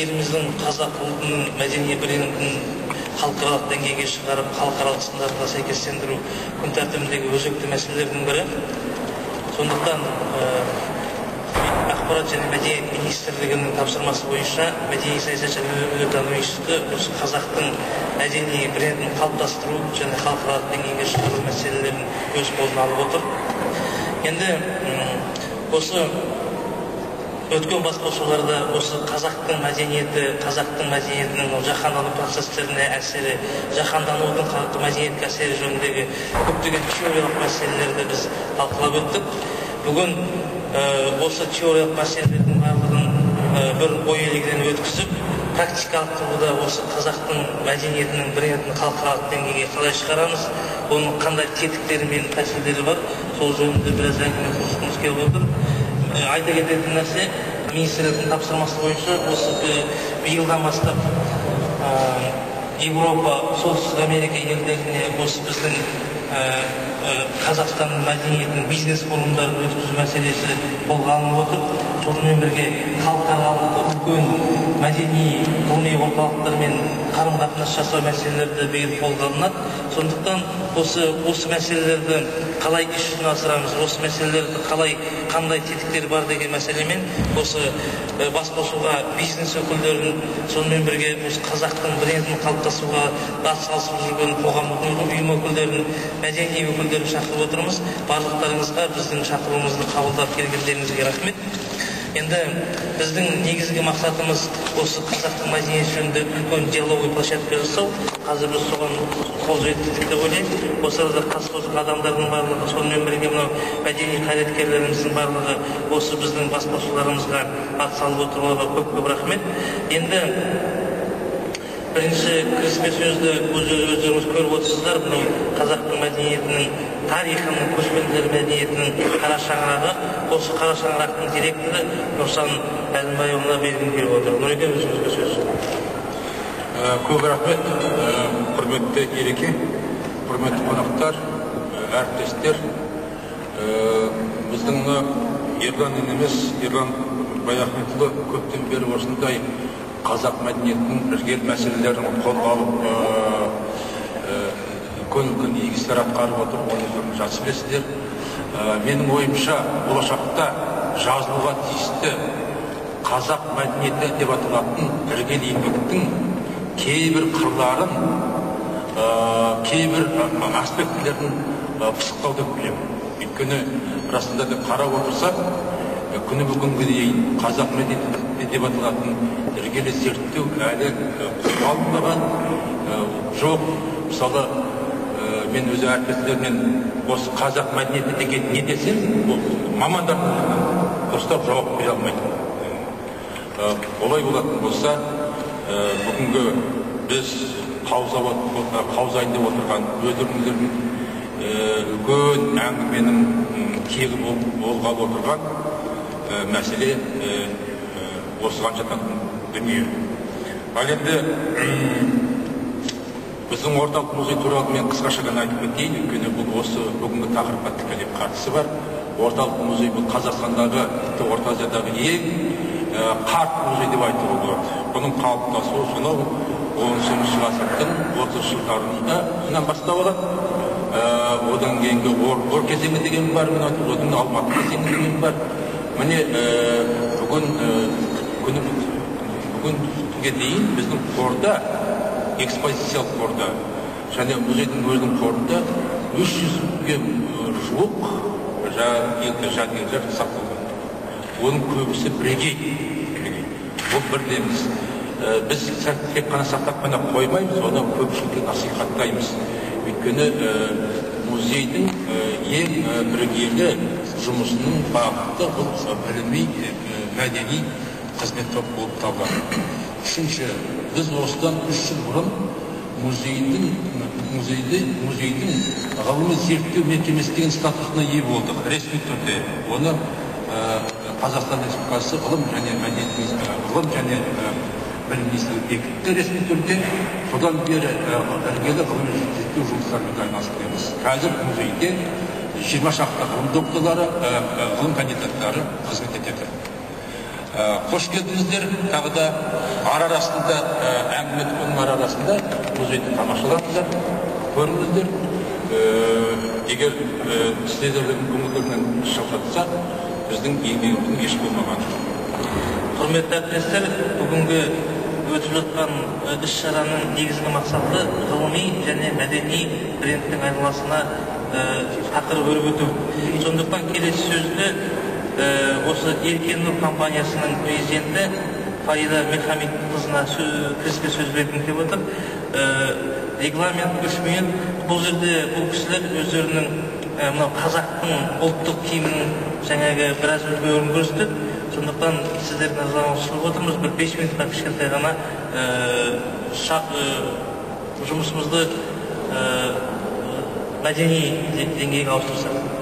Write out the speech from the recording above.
еліміздің қазақ ұлтының мәдени брендін халықаралық деңгейге шығарып, халықаралық стандартқа сәйкестендіру күн тәртібіндегі өзекті мәселелердің бірі. Сондықтан Ақпарат және мәдениет министрлігінің тапсырмасы бойынша мәдени саясат және өлкетану институты осы қазақтың мәдени брендін қалыптастыру және халықаралық деңгейге шығару мәселелерін өз қолына алып отыр. Енді осы өткен басқосуларда осы қазақтың мәдениетінің жаһандану процестеріне әсері, жаһанданудың мәдениетке әсері жөніндегі көптеген теориялық мәселелерді біз талқылап өттік. Бүгін осы теориялық мәселелердің барлығын бір ой елегінен өткізіп, практикалық тұрғыда осы қазақтың мәдениетінің брендін халықаралық деңгейге қалай шығарамыз, оның қандай тетіктері мен тәсілдері бар, сол жөнінде біраз әңгіме қосқымыз келіп отыр. Айта кететін нәрсе, министрліктің тапсырмасы бойынша осы биылдан бастап Европа, Солтүстік Америка елдеріне осы біздің Қазақстанның мәдениетінің бизнес форумдарын өткізу мәселесі қолға алынып отыр. Сонымен бірге халықаралық үлкен мәдени ғылыми орталықтармен қарым-қатынас жасау мәселелері биыл қолға алынады. Сондықтан осы мәселелерді қалай іс жүзіне асырамыз, осы мәселелерді қандай тетіктер бар деген мәселемен осы басқосуға бизнес өкілдерін, сонымен бірге осы қазақтың брендін қалыптасуға атсалысып жүрген қоғамдық ұйым өкілдерін, мәдени өкілдерін шақырып отырмыз. Барлықтарыңызға біздің шақыруымызды қабылдап келгендеріңізге рахмет. Енді біздің негізгі мақсатымыз осы қазақтың мәдениеті жөнінде үлкен диалогия площадка жасау. Қазір біз соған қол жеттік деп ойлаймын. Осы арада қатысқан адамдардың барлығы, сонымен бірге мынау мәдени қайраткерлеріміздің барлығы осы біздің басқосуларымызға атсалып отыруға көп рахмет. Енді бірінші кіріспе сөзді өздеріңіз көріп отырсыздар. Бұның қазақтың мәдениетінің тарихының, көшпенділер мәдениетінің қара шаңырағы. Осы қара шаңырақтың директоры Нұрсан Әлімбайұлына бергім келіп отыр. Нұреке, өзіңізге сөз. Көп рахмет, құрметті Ереке, құрметті қонақтар, әріптестер. Біздің Ерлан емес, Ерлан Баяхметұлы көптен бері осындай қазақ мәдениетінің іргелі мәселелерін қолға алып үлкен игі атқарып отыр, оны жақсы білесіздер. Менің ойымша, болашақта жазылуға тиісті қазақ мәдениеті деп аталатын іргелі еңбектің кейбір қырларын, кейбір аспектілерін пысықтау деп білемін. Өйткені расында да қарап отырсақ, күні бүгінге дейін қазақ мәдениеті деп аталатын іргелі зерттеу әлі қозғалмаған жоқ. Мысалы, мен өзі әріптестерінен осы қазақ мәдениеті деген не десем, мамандар дұрыстап жауап бере алмайды. Олай болатын болса, бүгінгі біз қаузайын деп отырған өздеріңіздердің үлкен әңгіменің кегі болғалы отырған мәселе осыған жататын дүние. Ал енді біздің орталық музей туралы мен қысқаша ғана айтып кетейін, өйткені бұл осы бүгінгі тақырыпқа тікелей қатысы бар. Орталық музей бұл Қазақстандағы, тіпті Орта Азиядағы ең қарт музей деп айтуға болады. Бұның қалыптасуы сонау 19 ғасырдың 30 жылдарынан бастап алады. Одан кейінгі ор кезеңі деген бар, одан Алматы кезеңі деген бар. Міне бүгінге дейін біздің қорда, экспозициялық қорда және музейдің өзінің қорында 300-ге жуық жәдігерлер сақталған. Оның көбісі бірегей. Бұл бірдеміз. Біз тек қана сақтап қана қоймаймыз, оны көпшілікке насихаттаймыз. Өйткені музейдің ең бірегейлі жұмысының бағыты бұл білімі, мәдени қызмет болып табылады. Үшінші, біз осыдан 3 жыл бұрын музейдің ғылыми зерттеу мекемесі деген статусына ие болдық, ресми түрде. Оны Қазақстан Республикасы ғылым және білім министрлігі бекітті ресми түрде. Содан бері іргелі ғылыми зерттеу жұмыстарымен айналысып. Қазір музейде 20 шақты ғылым докторлары, ғылым кандидаттары қызмет етеді. Қош келдіңіздер. Тағы да арасында әңгіме дүкенінің арасында музейді тамашалаңыздар, көріңіздер. Егер сіздердің көңілдерінен шақыртса, біздің еңбегіміздің еш болмағаны. Құрметті әріптестер, бүгінгі өтіп жатқан іс-шараның негізгі мақсаты ғылыми және мәдени брендтің айналасына тақырып өрбіту. Сондықтан келесі сөзді осы Еркен Нұр компаниясының президенті Фарида Мирхамитқызына кіріспе сөз бергім келіп отыр. Регламент күшімен бұл жерде бұл кісілер өздерінің қазақтың ұлттық киімінің жаңағы біраз үлгілерін көрсетті. Сондықтан сіздердің назарыңызға ұсынып отырмыз. Бір 5 минутқа кішкентай ғана жұмысымызды мәдени деңгейге ауыстырсақ.